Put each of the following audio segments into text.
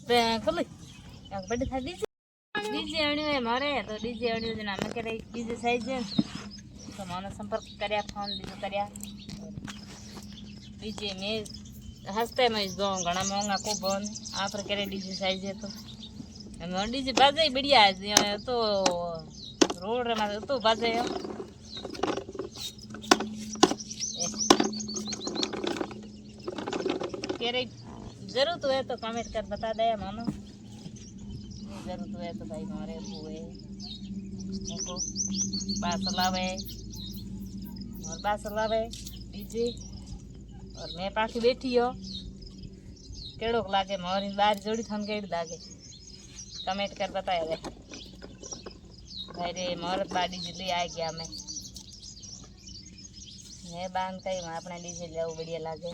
खोल बड़े था डीजे अणियो मारे तो डीजे अणियो जना मैं करे डीजे साइज है तो मानो संपर्क करया फोन बीजो करया डीजे में हस्ते में दो घना महंगा को बन आप करे डीजे साइज है तो हम डीजे बाजे बढ़िया है तो रोड रे में तो बाजे है करे जरूरत है तो कमेंट कर बता दे मानो जरूरत है तो भाई मारे हुए देखो बास लावे डीजे और मैं पाखी बैठी हो केड़ो लागे मोरी बार जोड़ी थन केड़ी लागे कमेंट कर बताया रे भाई रे मोरत बा डीजे ले आ गया मैं बांध कई अपने डीजे ले बढ़िया लागे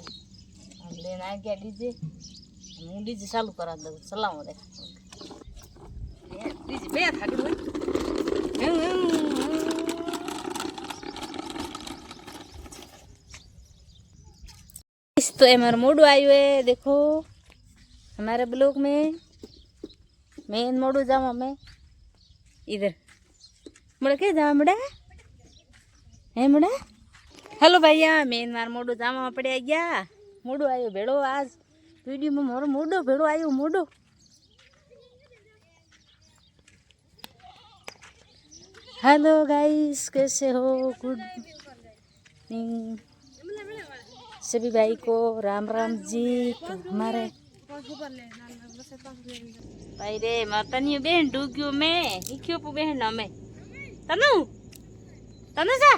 हम लेने आ गया डीजे हूँ डीजे चालू करा दू चलाऊ रे डीजे बे थाकड़ू तो हमारा मोडू आयु है देखो हमारे ब्लॉग में मेन मोडू जाऊँ मैं इधर मुड़ा क्या जावा मुड़ा है मुड़ा हेलो भैया मेन मार मोडू जावा पड़े गया मोडू आयो भेड़ो आज वीडियो में मोरो मोडो भेड़ो आयो मोडो हेलो गाइस कैसे हो गुड मॉर्निंग सभी भाई को राम राम जी तो हमारे भाई रे तनी बहन डूग्यो में निक्यो पु बहन हमें तनु तनु जा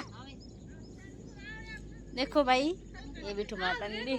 देखो भाई ये बिठू माता नहीं